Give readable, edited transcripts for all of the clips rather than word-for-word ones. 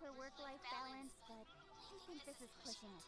for work-life balance, but I think this is pushing it.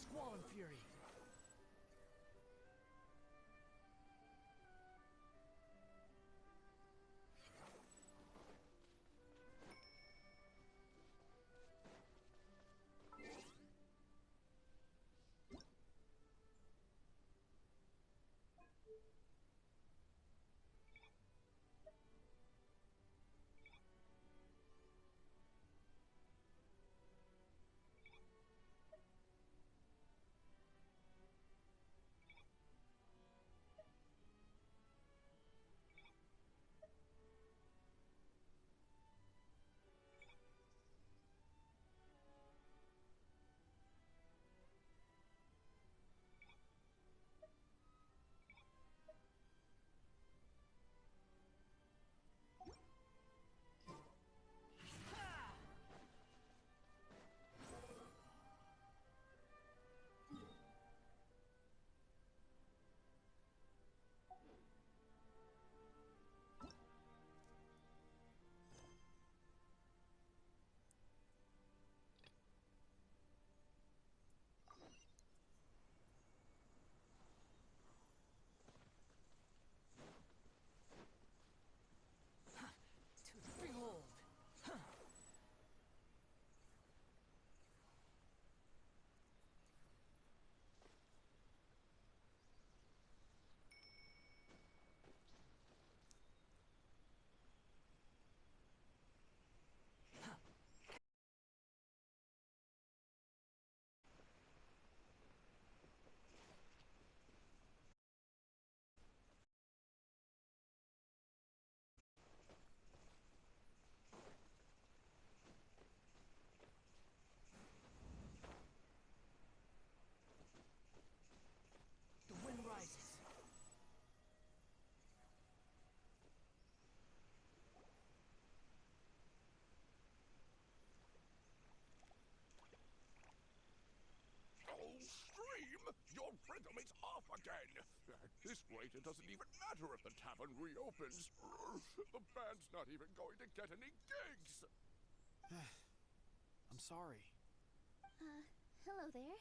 Squall and Fury. Behold! The wind rises. Oh, Stream! Your rhythm is off again! At this rate, it doesn't even matter if the tavern reopens. The band's not even going to get any gigs! I'm sorry. Hello there.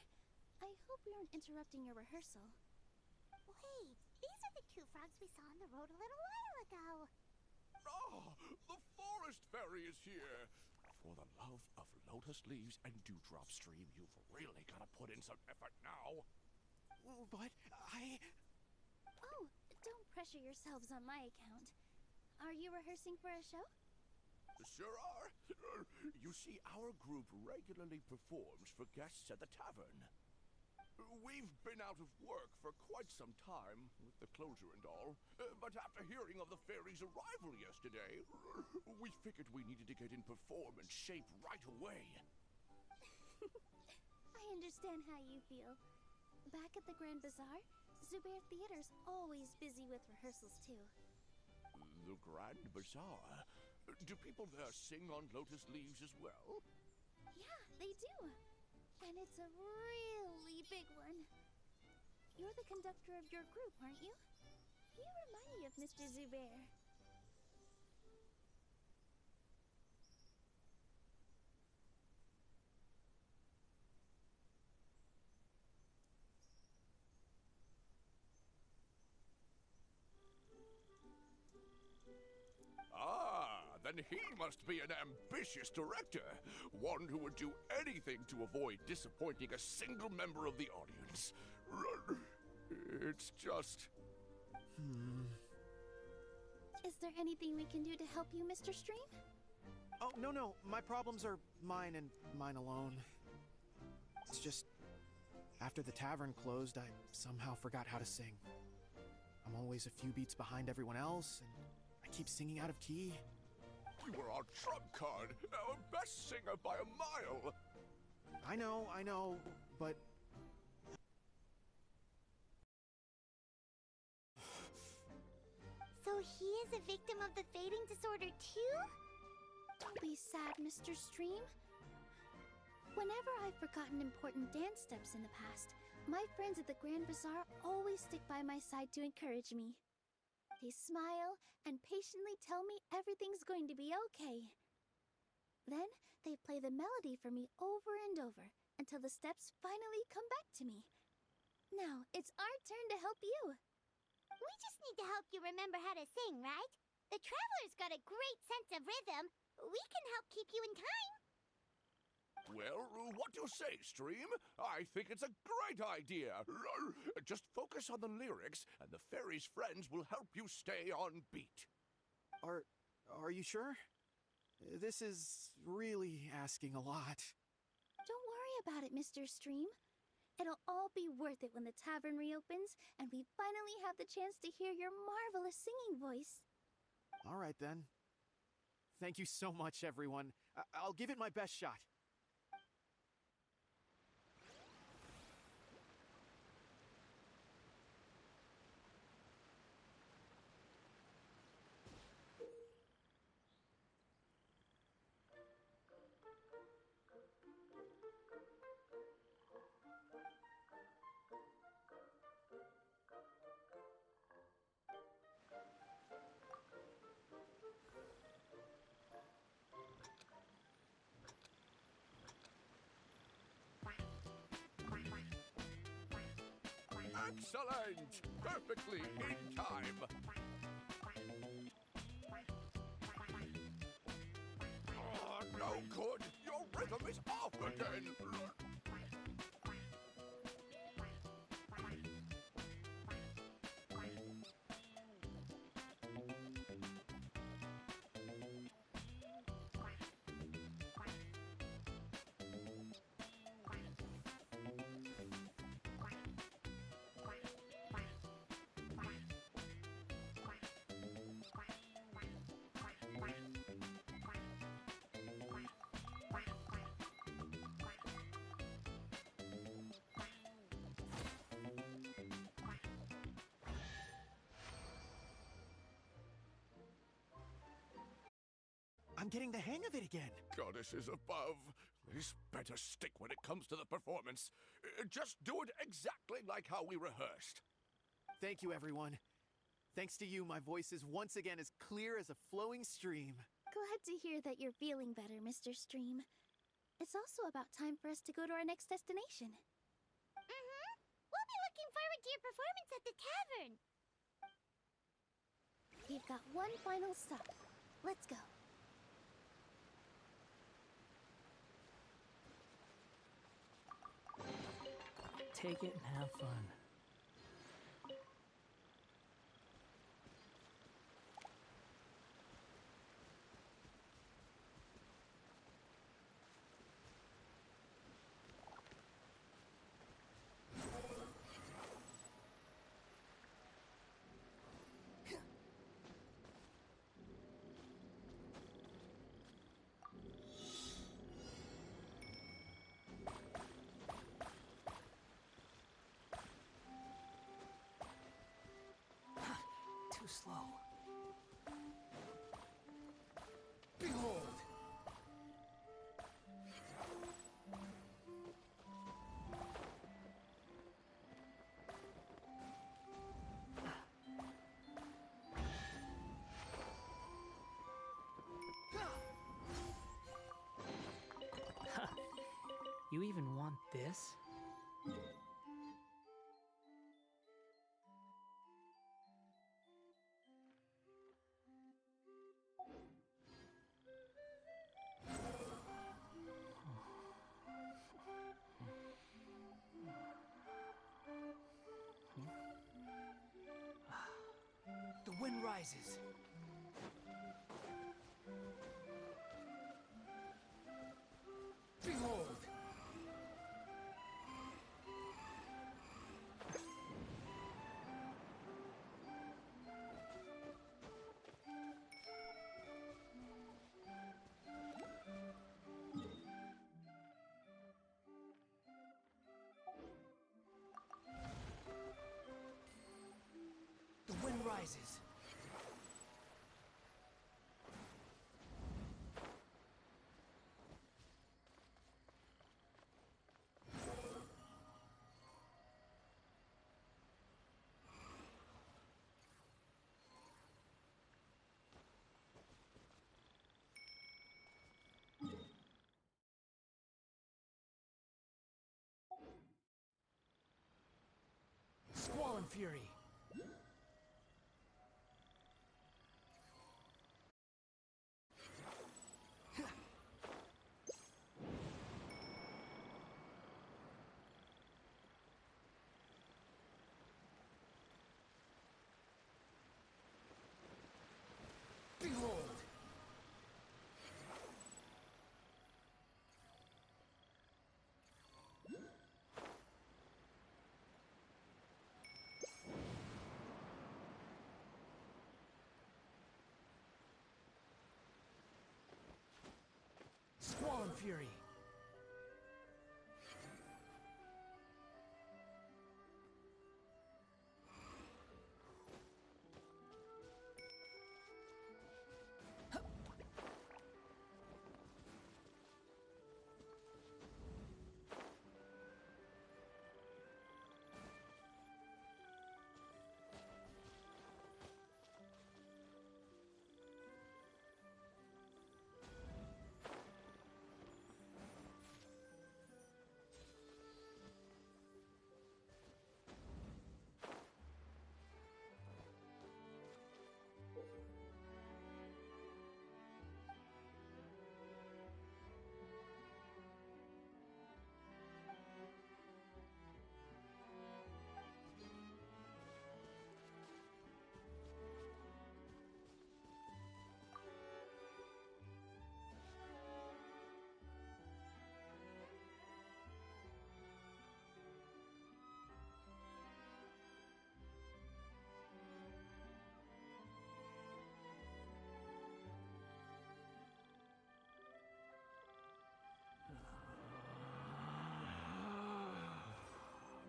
I hope we aren't interrupting your rehearsal. Wait, these are the two frogs we saw on the road a little while ago. Ah, the Forrest Fairy is here! For the love of lotus leaves and dewdrop, Stream, you've really got to put in some effort now. But Oh, don't pressure yourselves on my account. Are you rehearsing for a show? Sure are. You see, our group regularly performs for guests at the tavern. We've been out of work for quite some time, with the closure and all. But after hearing of the fairy's arrival yesterday, we figured we needed to get in performance shape right away. I understand how you feel. Back at the Grand Bazaar, Zubair Theater's always busy with rehearsals too. The Grand Bazaar? Do people there sing on lotus leaves as well? Yeah, they do. And it's a really big one. You're the conductor of your group, aren't you? You remind me of Mr. Zubair. Ah, then he must be an ambitious director. One who would do anything to avoid disappointing a single member of the audience. It's just... Is there anything we can do to help you, Mr. Stream? Oh, no. My problems are mine and mine alone. It's just... after the tavern closed, I somehow forgot how to sing. I'm always a few beats behind everyone else, and I keep singing out of key. You were our trump card, our best singer by a mile. I know, but... So he is a victim of the fading disorder too? Don't be sad, Mr. Stream. Whenever I've forgotten important dance steps in the past, my friends at the Grand Bazaar always stick by my side to encourage me. They smile and patiently tell me everything's going to be okay. Then they play the melody for me over and over until the steps finally come back to me. Now it's our turn to help you. We just need to help you remember how to sing, right? The Traveler's got a great sense of rhythm. We can help keep you in time. Well, what do you say, Stream? I think it's a great idea. Just focus on the lyrics, and the fairy's friends will help you stay on beat. Are you sure? This is really asking a lot. Don't worry about it, Mr. Stream. It'll all be worth it when the tavern reopens and we finally have the chance to hear your marvelous singing voice. All right, then. Thank you so much, everyone. I'll give it my best shot. Excellent! Perfectly in time. Oh, no good. Your rhythm is off again. I'm getting the hang of it again. Goddesses above. This better stick when it comes to the performance. Just do it exactly like how we rehearsed. Thank you, everyone. Thanks to you, my voice is once again as clear as a flowing stream. Glad to hear that you're feeling better, Mr. Stream. It's also about time for us to go to our next destination. We'll be looking forward to your performance at the tavern. We've got one final stop. Let's go. Take it and have fun. too slow. Behold! You even want this? The wind rises. Behold! The wind rises. Squall and fury. Behold! Squall and fury.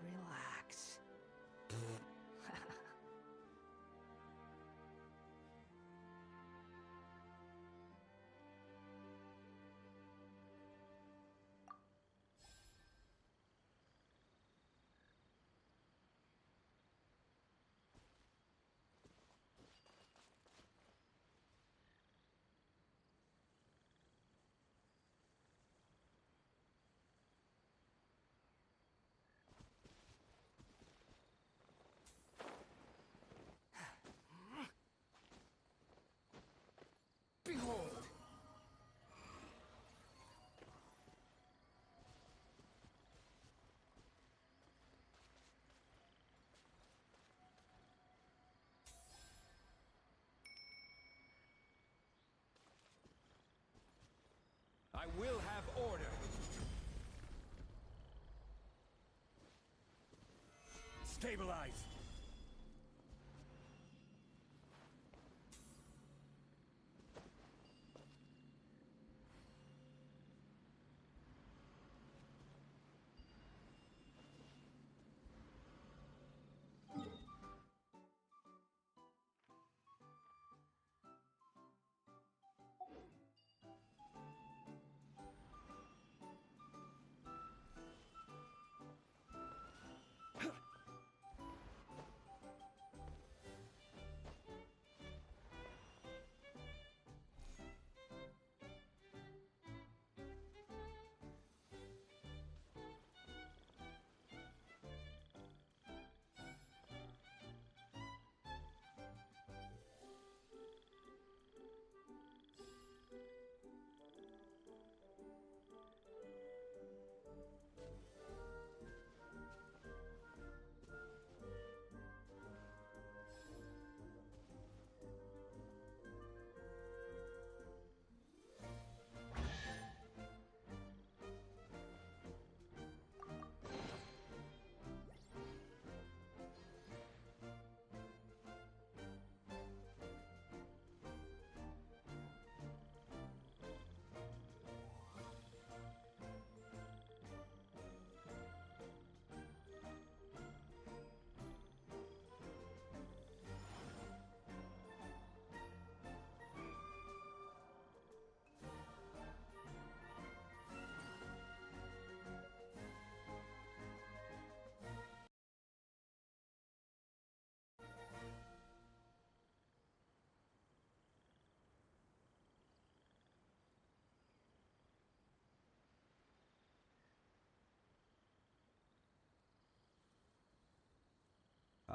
Relax. Behold! I will have order. Stabilize.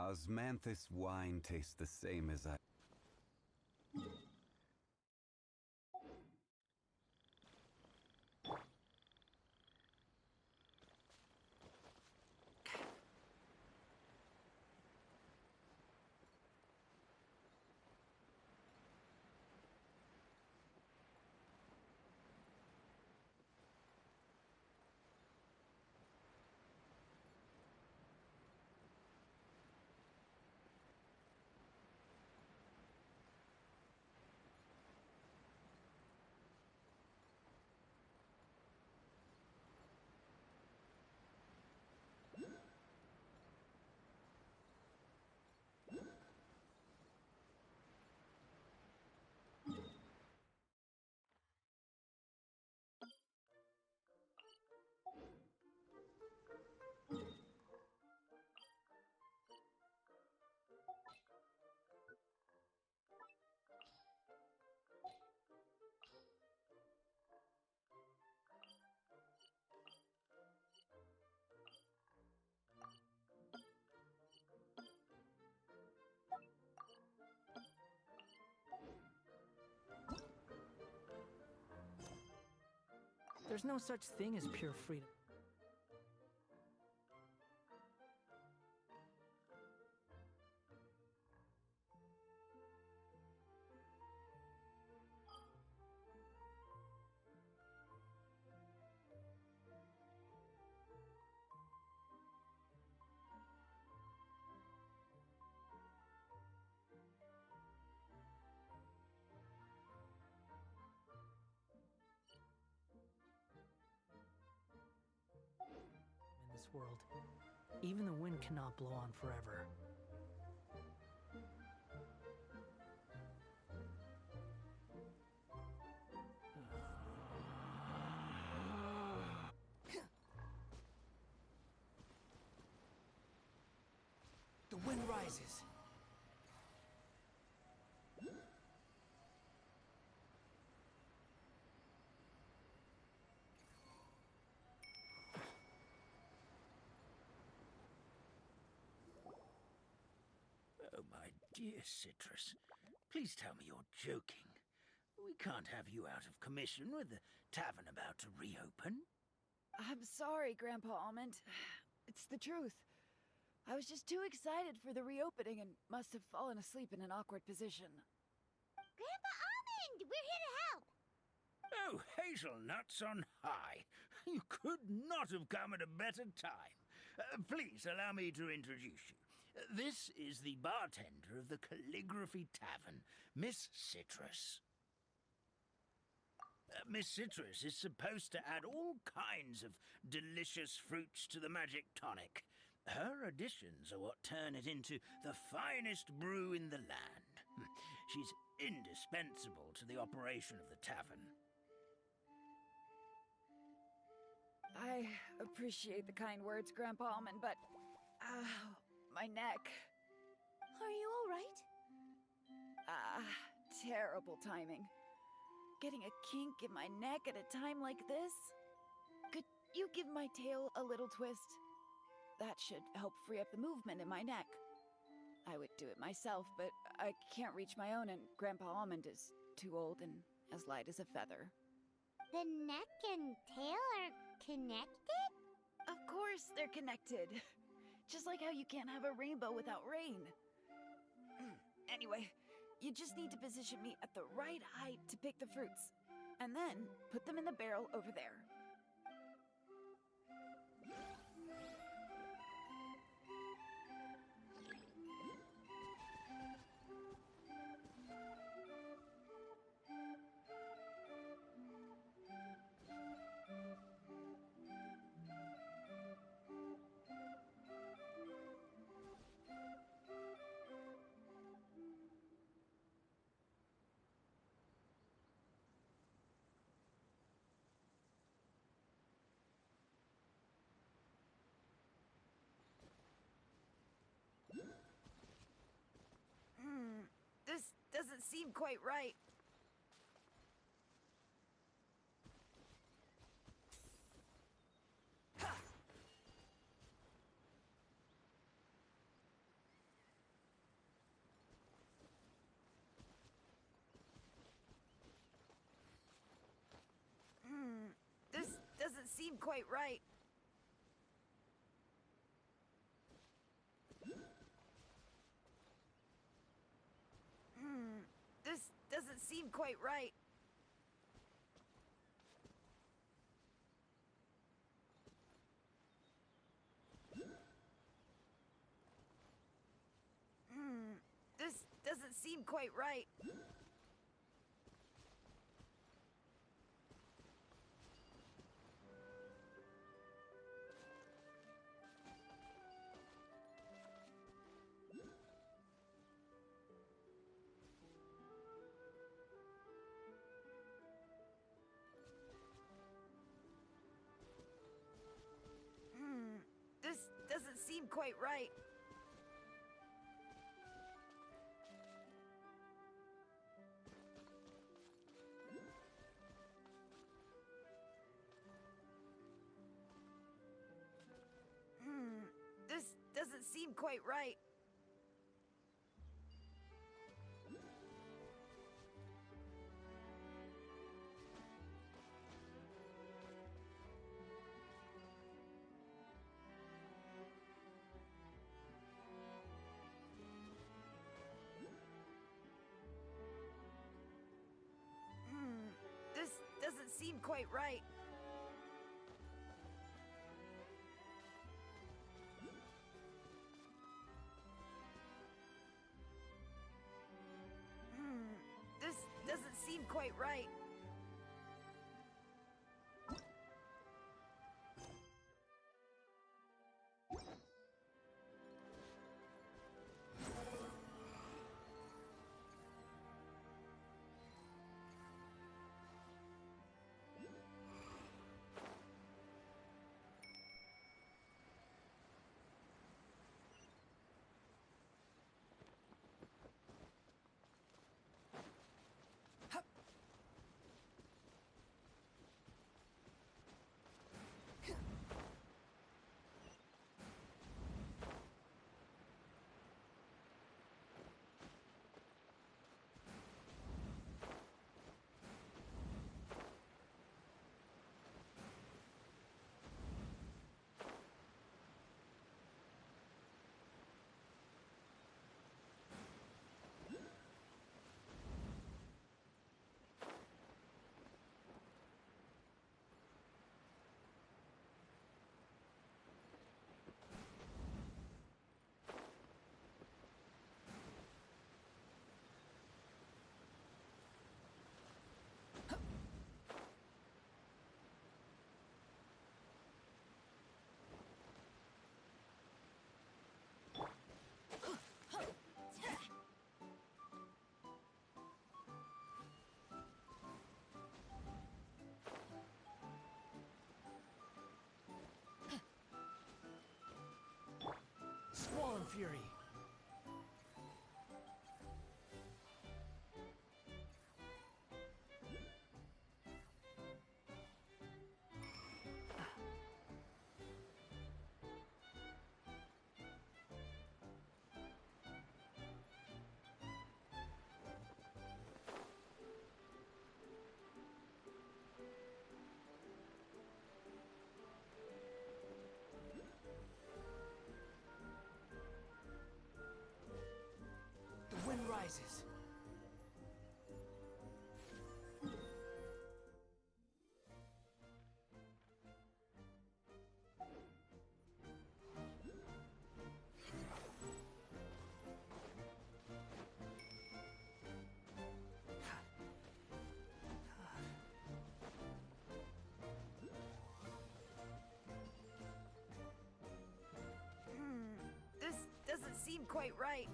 Osmanthus wine tastes the same as I... There's no such thing as pure freedom. In this world, even the wind cannot blow on forever. The wind rises. Oh, my dear Citrus, please tell me you're joking. We can't have you out of commission with the tavern about to reopen. I'm sorry, Grandpa Almond. It's the truth. I was just too excited for the reopening and must have fallen asleep in an awkward position. Grandpa Almond, we're here to help. Oh, hazelnuts on high. You could not have come at a better time. Please allow me to introduce you. This is the bartender of the Calligraphy Tavern, Miss Citrus. Miss Citrus is supposed to add all kinds of delicious fruits to the magic tonic. Her additions are what turn it into the finest brew in the land. She's indispensable to the operation of the tavern. I appreciate the kind words, Grandpa Almond, but... my neck. Are you all right? Terrible timing. Getting a kink in my neck at a time like this? Could you give my tail a little twist? That should help free up the movement in my neck. I would do it myself, but I can't reach my own, and Grandpa Almond is too old and as light as a feather. The neck and tail are connected? Of course they're connected. Just like how you can't have a rainbow without rain. Anyway, you just need to position me at the right height to pick the fruits, and then put them in the barrel over there. This doesn't seem quite right. quite right. This doesn't seem quite right. This doesn't seem quite right. This doesn't seem quite right. This doesn't seem quite right. This doesn't seem quite right. This doesn't seem quite right. Swarm Fury. The wind rises. This doesn't seem quite right.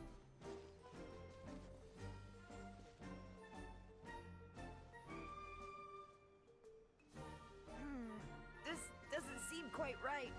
This doesn't seem quite right.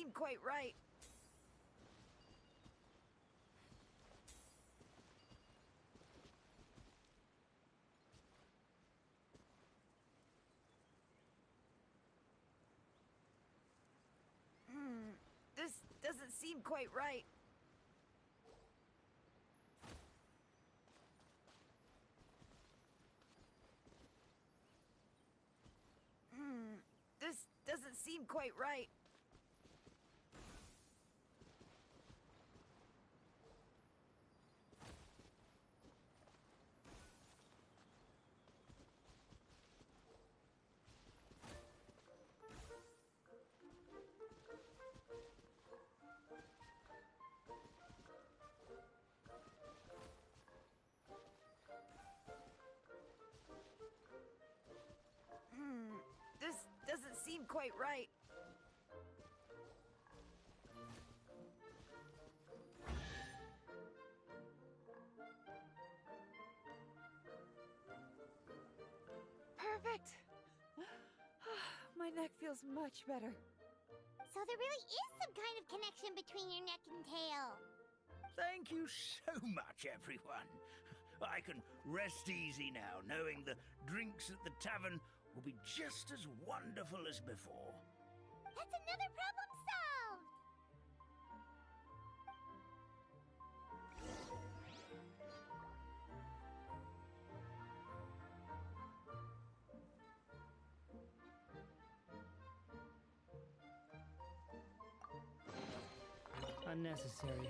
seem quite right. This doesn't seem quite right. This doesn't seem quite right. This doesn't seem quite right. Perfect. My neck feels much better. So there really is some kind of connection between your neck and tail. Thank you so much, everyone. I can rest easy now, knowing the drinks at the tavern will be just as wonderful as before. That's another problem solved! Unnecessary.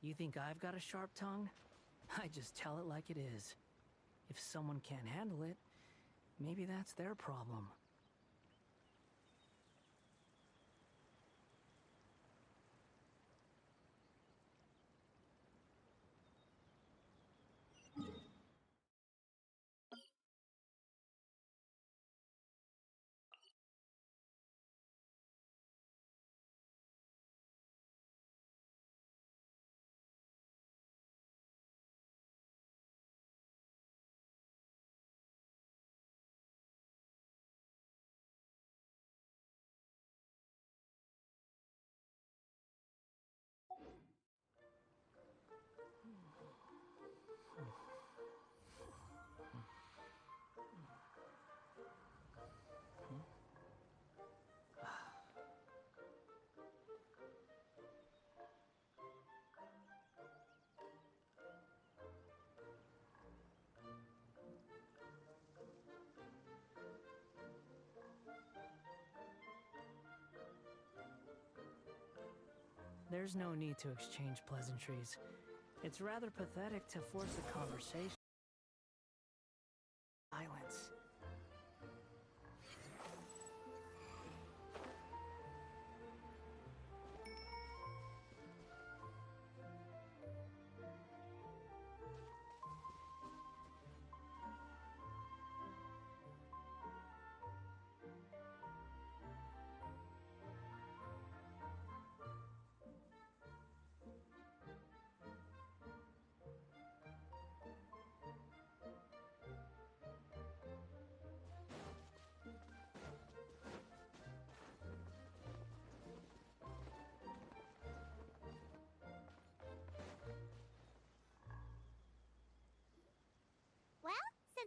You think I've got a sharp tongue? I just tell it like it is. If someone can't handle it, maybe that's their problem. There's no need to exchange pleasantries. It's rather pathetic to force a conversation. Silence.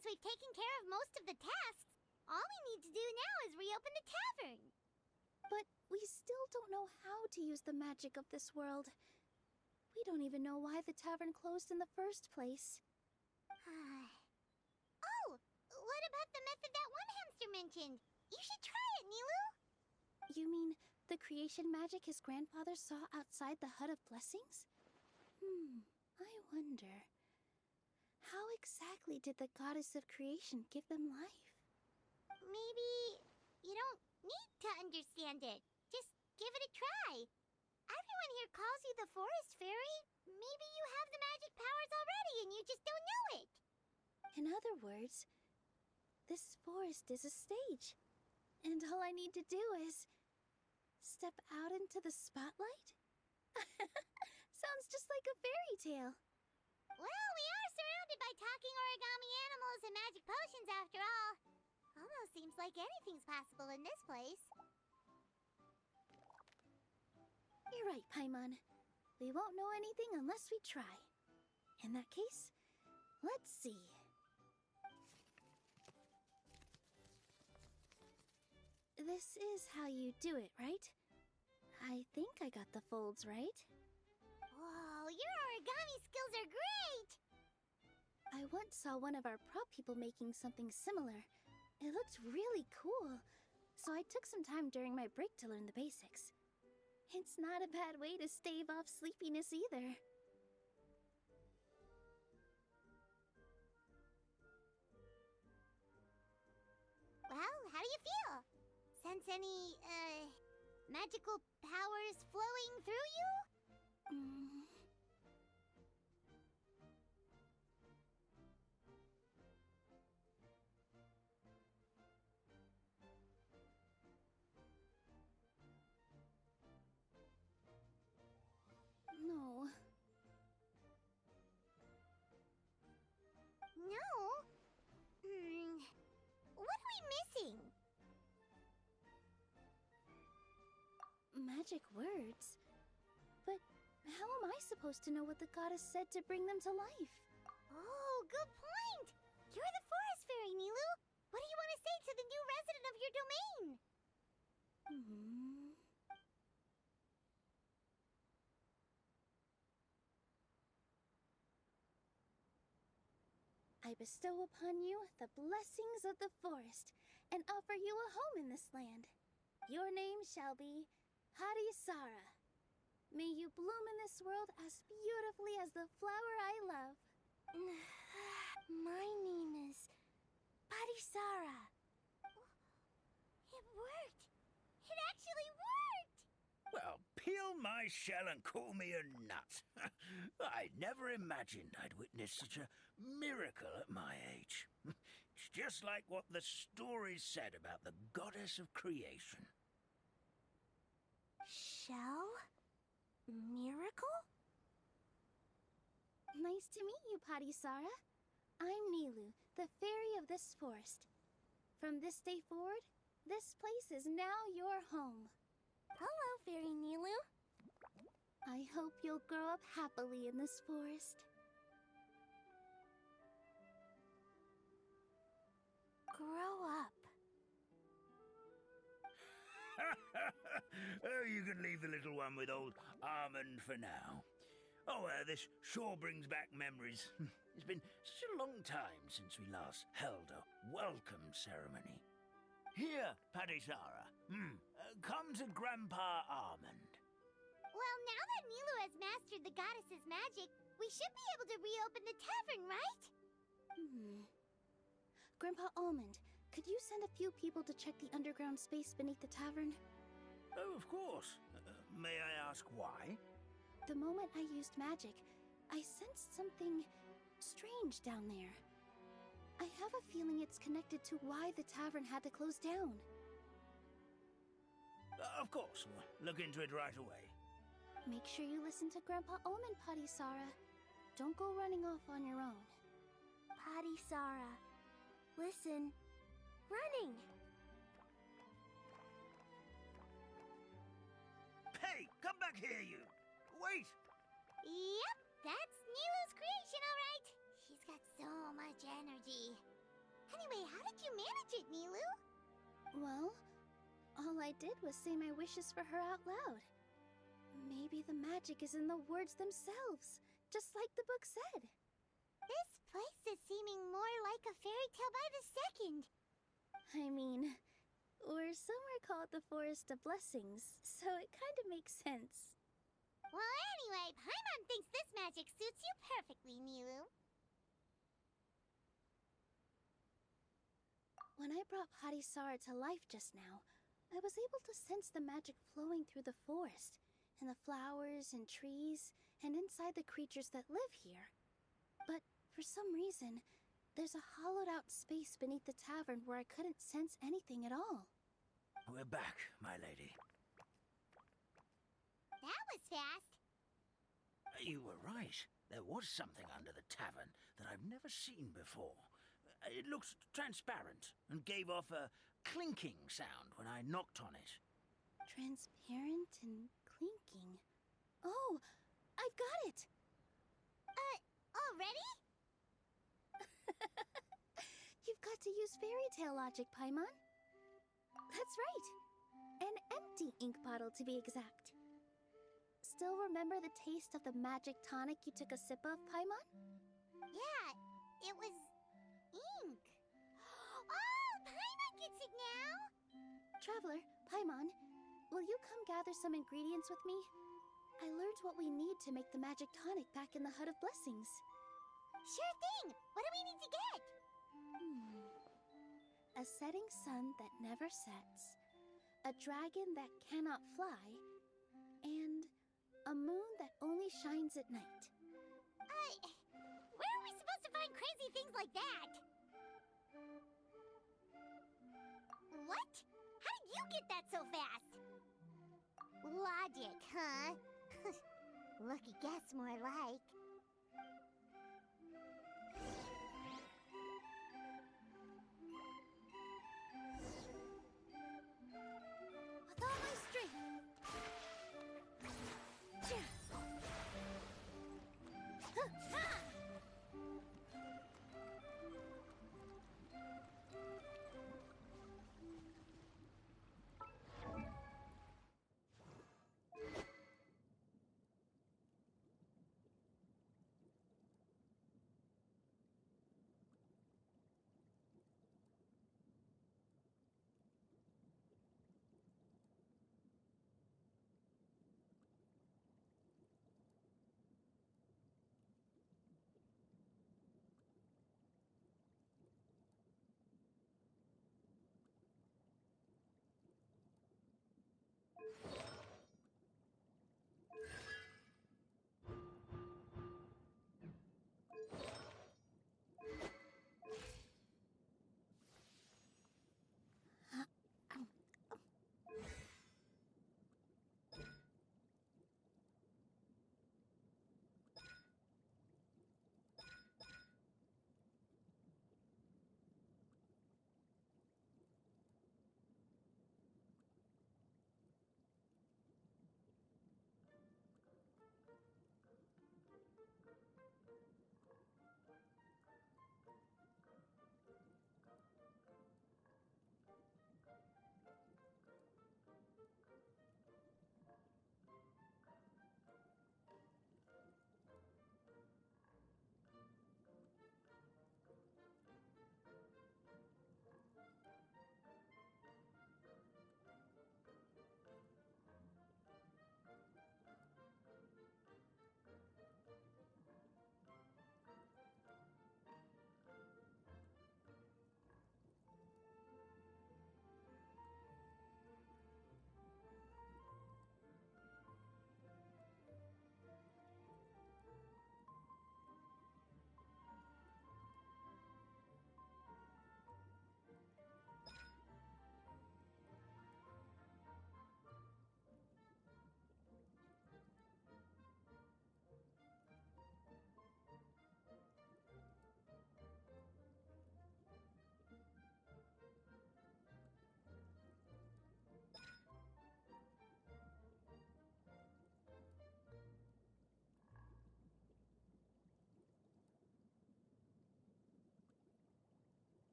since we've taken care of most of the tasks, all we need to do now is reopen the tavern. But we still don't know how to use the magic of this world. We don't even know why the tavern closed in the first place. Oh, what about the method that one hamster mentioned? You should try it, Nilu. You mean the creation magic his grandfather saw outside the Hut of Blessings? I wonder. How exactly did the goddess of creation give them life? Maybe you don't need to understand it. Just give it a try. Everyone here calls you the Forest Fairy. Maybe you have the magic powers already and you just don't know it. In other words, this forest is a stage. And all I need to do is step out into the spotlight? Sounds just like a fairy tale. Well, we are surrounded by talking origami animals and magic potions after all. Almost seems like anything's possible in this place. You're right, Paimon. We won't know anything unless we try. In that case, let's see. This is how you do it, right? I think I got the folds right. Whoa, your origami skills are great! I once saw one of our prop people making something similar. It looked really cool, so I took some time during my break to learn the basics. It's not a bad way to stave off sleepiness either. Well, how do you feel? Sense any, magical powers flowing through you? No. No? What are we missing? Magic words? But how am I supposed to know what the goddess said to bring them to life? Oh, good point! You're the Forest Fairy, Nilu! What do you want to say to the new resident of your domain? I bestow upon you the blessings of the forest, and offer you a home in this land. Your name shall be Hadisara. May you bloom in this world as beautifully as the flower I love. My name is Hadisara. It worked! It actually worked! Well, peel my shell and call me a nut. I never imagined I'd witness such a miracle at my age. It's just like what the stories said about the goddess of creation. Shell? Miracle? Nice to meet you, Padisara. I'm Nilu, the fairy of this forest. From this day forward, this place is now your home. Hello, Fairy Nilu. I hope you'll grow up happily in this forest. Grow up. Oh, you can leave the little one with old Almond for now. Oh, this sure brings back memories. It's been such a long time since we last held a welcome ceremony. Here, Padisara. Come to Grandpa Almond. Well, now that Nilu has mastered the goddess's magic, we should be able to reopen the tavern, right? Grandpa Almond, could you send a few people to check the underground space beneath the tavern? Oh, of course. May I ask why? The moment I used magic, I sensed something strange down there. I have a feeling it's connected to why the tavern had to close down. Of course. We'll look into it right away. Make sure you listen to Grandpa Almond, Padisara. Don't go running off on your own. Padisara, listen. Running! Hey, come back here, you! Wait! Yep, that's Nilu's creation, all right. She's got so much energy. Anyway, how did you manage it, Nilu? Well, all I did was say my wishes for her out loud. Maybe the magic is in the words themselves, just like the book said. This place is seeming more like a fairy tale by the second. I mean, we're somewhere called the Forest of Blessings, so it kind of makes sense. Well, anyway, Paimon thinks this magic suits you perfectly, Nilu. When I brought Hadisara to life just now, I was able to sense the magic flowing through the forest, and the flowers and trees, and inside the creatures that live here. But for some reason, there's a hollowed-out space beneath the tavern where I couldn't sense anything at all. We're back, my lady. That was fast. You were right. There was something under the tavern that I've never seen before. It looked transparent and gave off a clinking sound when I knocked on it. Transparent and clinking. Oh, I've got it! Already? You've got to use fairy tale logic, Paimon. That's right. An empty ink bottle, to be exact. Still remember the taste of the magic tonic you took a sip of, Paimon? Yeah, it was ink. Oh, Paimon gets it now! Traveler, Paimon, will you come gather some ingredients with me? I learned what we need to make the magic tonic back in the Hut of Blessings. Sure thing! What do we need to get? A setting sun that never sets, a dragon that cannot fly, and a moon that only shines at night. Where are we supposed to find crazy things like that? What? How did you get that so fast? Logic, huh? Lucky guess, more like. With all my strength.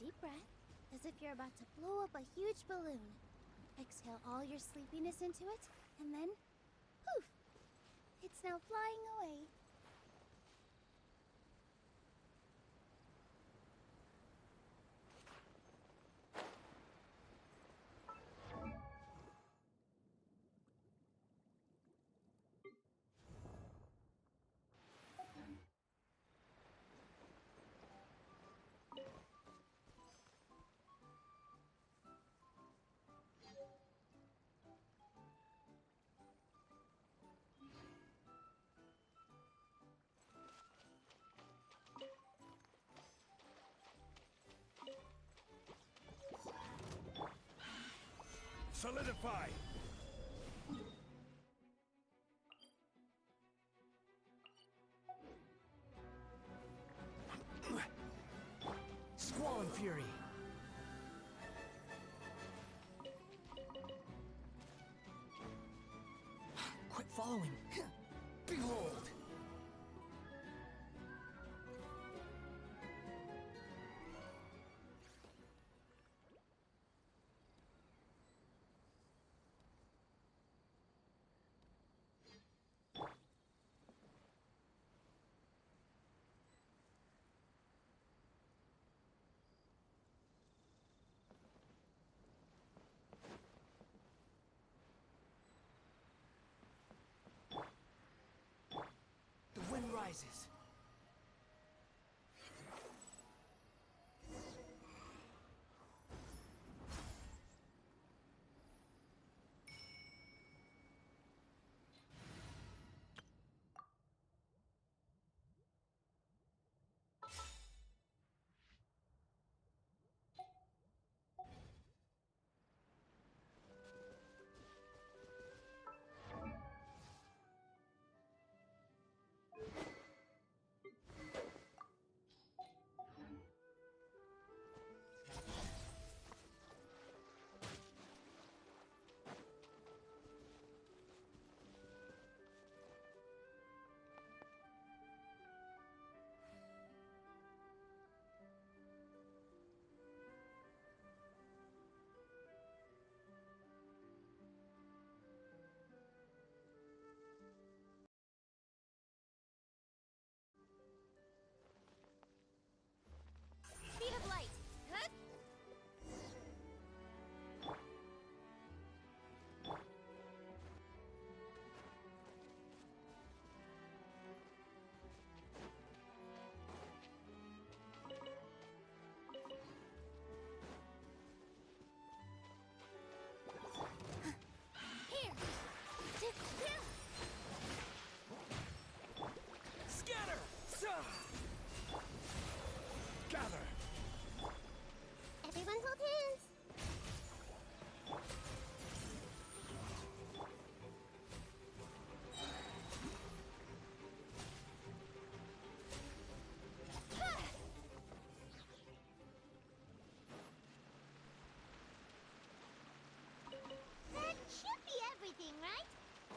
deep breath, as if you're about to blow up a huge balloon. Exhale all your sleepiness into it, and then, poof! It's now flying away. Solidify! Squall and Fury. Quit following. Behold! The wind rises. Speed of light. Huh? Here! Scatter! Gather! Everyone hold hands. That should be everything, right?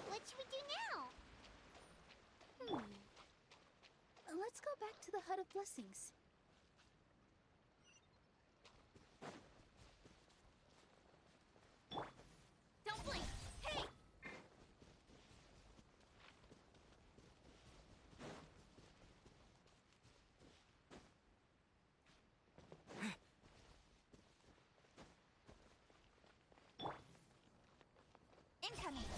What should we do now? Let's go back to the Hut of Blessings. Don't blink. Hey! Incoming.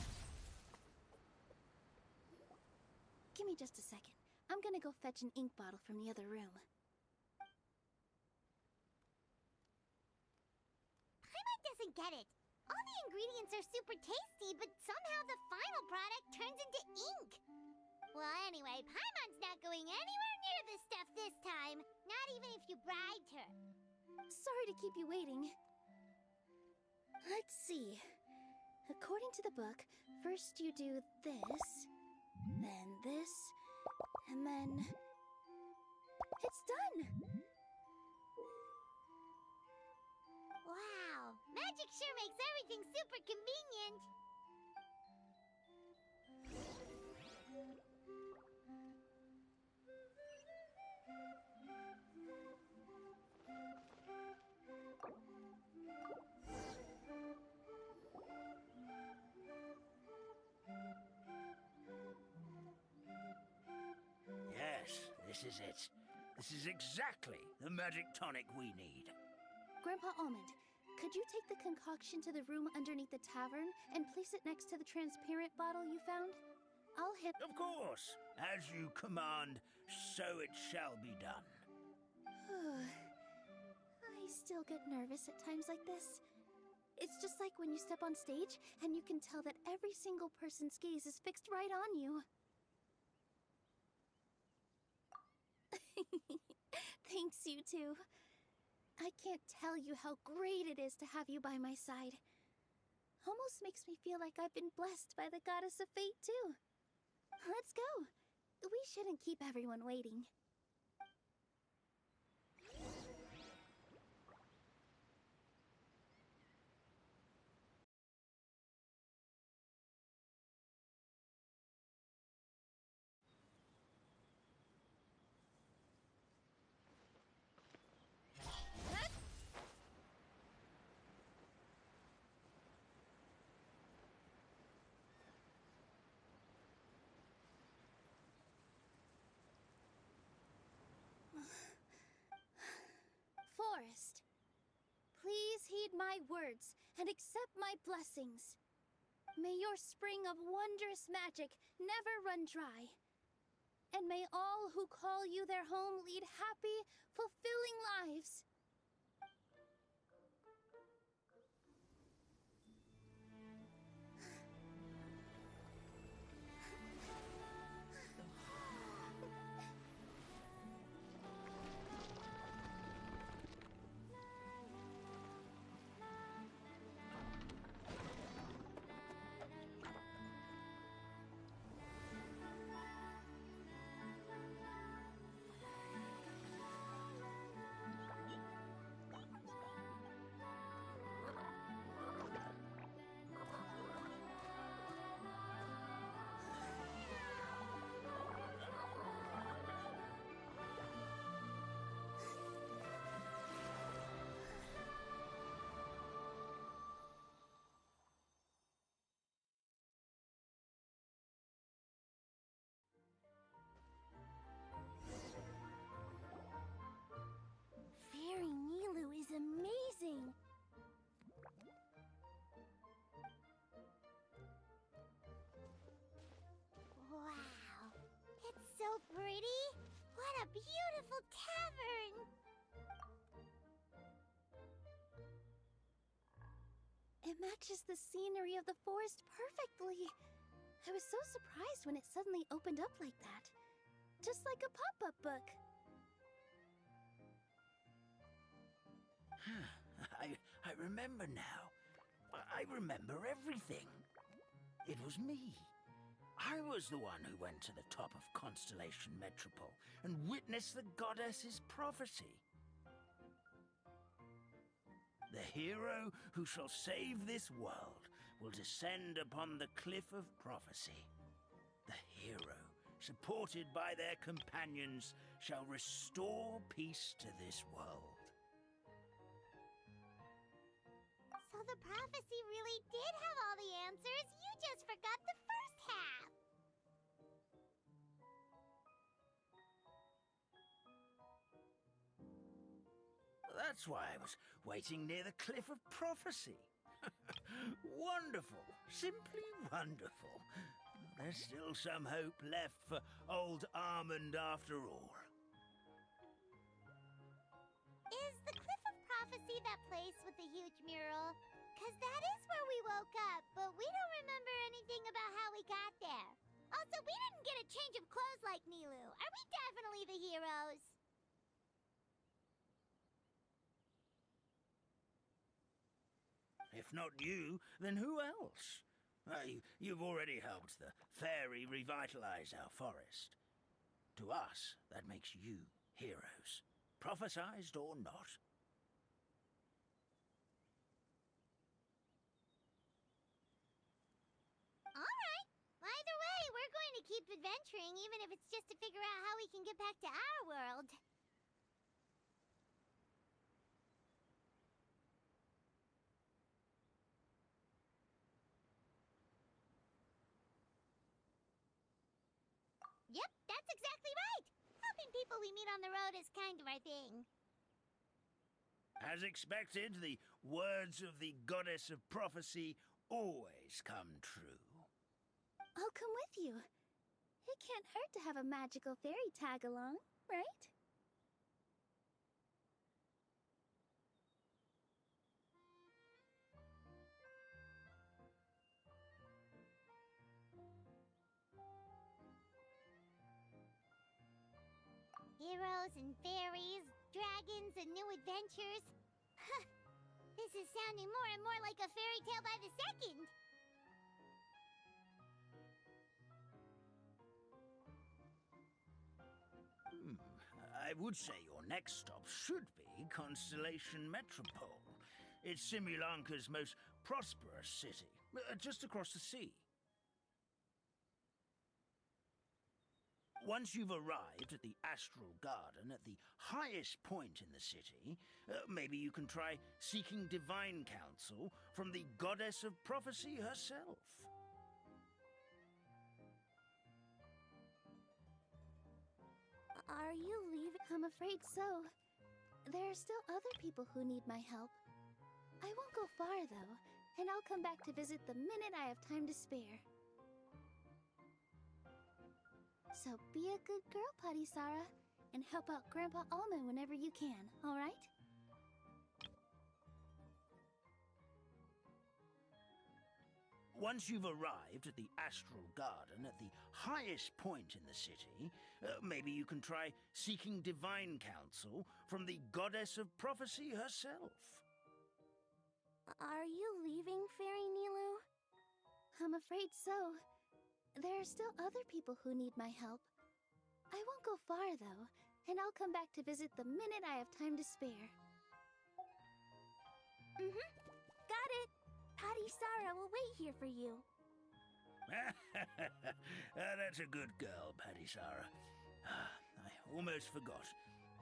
Give me just a second. I'm gonna go fetch an ink bottle from the other room. Paimon doesn't get it. All the ingredients are super tasty, but somehow the final product turns into ink. Well, anyway, Paimon's not going anywhere near this stuff this time. Not even if you bribed her. Sorry to keep you waiting. Let's see. According to the book, first you do this, then this, and then... It's done! Wow, magic sure makes everything super convenient. is it. This is exactly the magic tonic we need. Grandpa Almond, could you take the concoction to the room underneath the tavern and place it next to the transparent bottle you found? I'll hit... Of course. As you command, so it shall be done. I still get nervous at times like this. It's just like when you step on stage and you can tell that every single person's gaze is fixed right on you. Thanks, you two. I can't tell you how great it is to have you by my side. Almost makes me feel like I've been blessed by the goddess of fate, too. Let's go. We shouldn't keep everyone waiting. Forrest, please heed my words and accept my blessings. May your spring of wondrous magic never run dry. And may all who call you their home lead happy, fulfilling lives. Fairy Nilu is amazing! Wow, it's so pretty! What a beautiful tavern! It matches the scenery of the forest perfectly. I was so surprised when it suddenly opened up like that. Just like a pop-up book. I remember now. I remember everything. It was me. I was the one who went to the top of Constellation Metropole and witnessed the goddess's prophecy. The hero who shall save this world will descend upon the cliff of prophecy. The hero, supported by their companions, shall restore peace to this world. So the prophecy really did have all the answers. You just forgot the first half. That's why I was waiting near the cliff of prophecy. Wonderful. Simply wonderful. There's still some hope left for old Almond after all. Is the Cliff of Prophecy that place with the huge mural? 'Cause that is where we woke up, but we don't remember anything about how we got there. Also, we didn't get a change of clothes like Nilu. Are we definitely the heroes? If not you, then who else? You've already helped the fairy revitalize our forest. To us, that makes you heroes, prophesized or not. Alright. Either way, we're going to keep adventuring, even if it's just to figure out how we can get back to our world. Yep, that's exactly right. I'll Helping people we meet on the road is kind of our thing. As expected, the words of the goddess of prophecy always come true. I'll come with you. It can't hurt to have a magical fairy tag along, right? Heroes and fairies, dragons and new adventures. This is sounding more and more like a fairy tale by the second. I would say your next stop should be Constellation Metropole. It's Simulanka's most prosperous city, just across the sea. Once you've arrived at the Astral Garden at the highest point in the city, maybe you can try seeking divine counsel from the goddess of prophecy herself. Are you leaving? I'm afraid so. There are still other people who need my help. I won't go far, though, and I'll come back to visit the minute I have time to spare. So be a good girl, Patisara, and help out Grandpa Almond whenever you can, all right? Once you've arrived at the Astral Garden at the highest point in the city, maybe you can try seeking divine counsel from the goddess of prophecy herself. Are you leaving, Fairy Nilu? I'm afraid so. There are still other people who need my help. I won't go far, though, and I'll come back to visit the minute I have time to spare. Got it! Patisara will wait here for you. That's a good girl, Patisara. I almost forgot.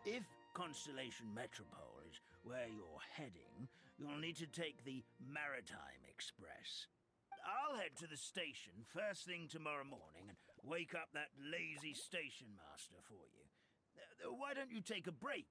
If Constellation Metropole is where you're heading, you'll need to take the Maritime Express. I'll head to the station first thing tomorrow morning and wake up that lazy station master for you. Why don't you take a break?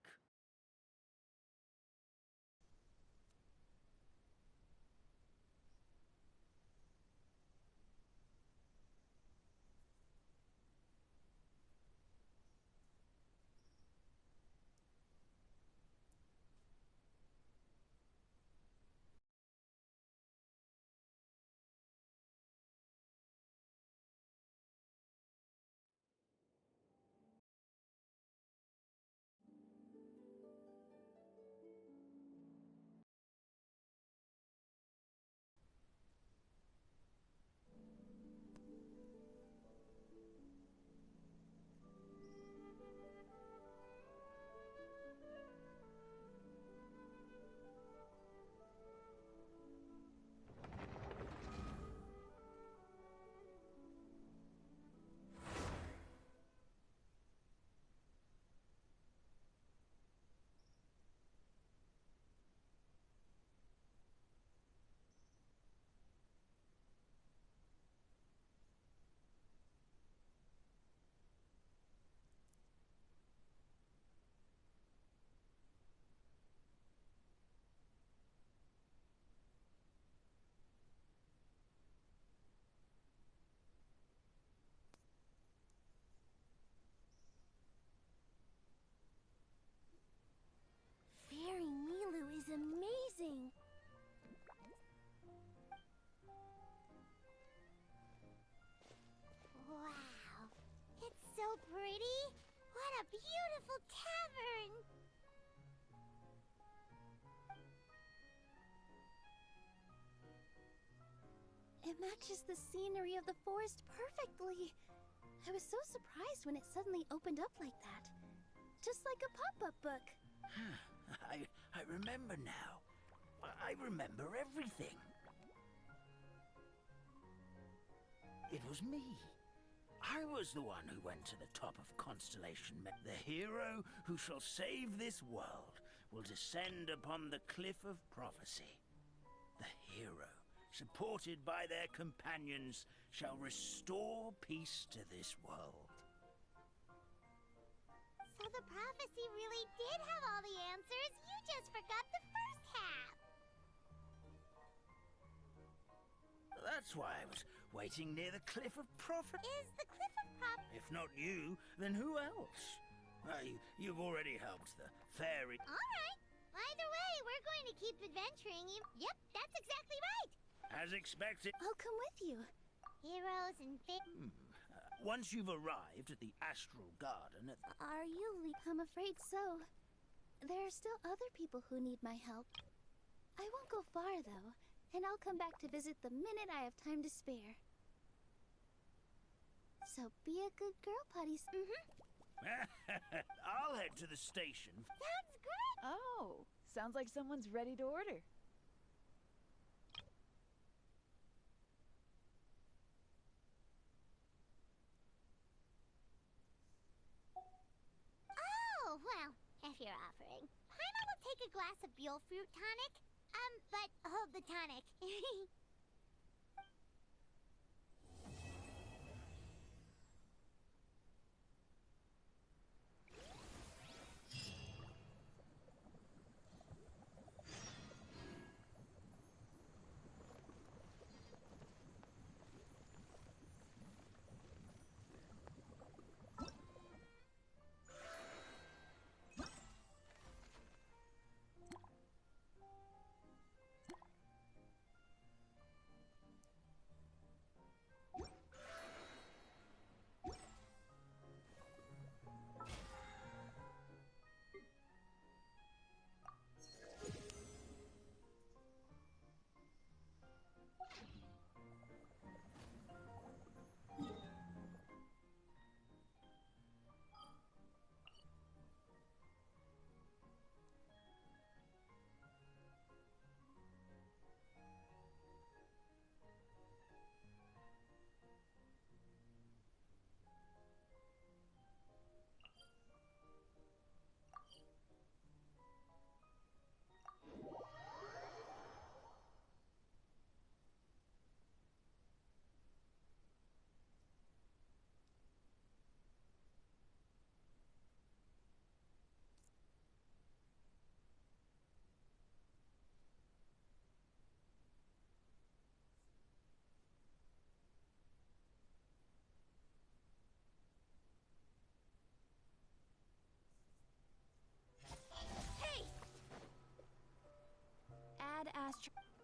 Fairy Nilu is amazing! Wow, it's so pretty. What a beautiful tavern. It matches the scenery of the forest perfectly. I was so surprised when it suddenly opened up like that. Just like a pop-up book. I remember now. I remember everything. It was me. I was the one who went to the top of Constellation. The hero who shall save this world will descend upon the cliff of prophecy. The hero, supported by their companions, shall restore peace to this world. the prophecy really did have all the answers. You just forgot the first half. That's why I was waiting near the Cliff of Prophet. Is the Cliff of Prophet? If not you, then who else? You've already helped the fairy. All right. Either way, we're going to keep adventuring. Yep, that's exactly right. As expected. I'll come with you. Heroes and Once you've arrived at the Astral Garden at Are you I'm afraid so. There are still other people who need my help. I won't go far, though, and I'll come back to visit the minute I have time to spare. So be a good girl, Putties. I'll head to the station. Sounds great. Oh, sounds like someone's ready to order. Oh, well, if you're offering. Paimon will take a glass of Buell fruit tonic. But hold the tonic. Add Astro.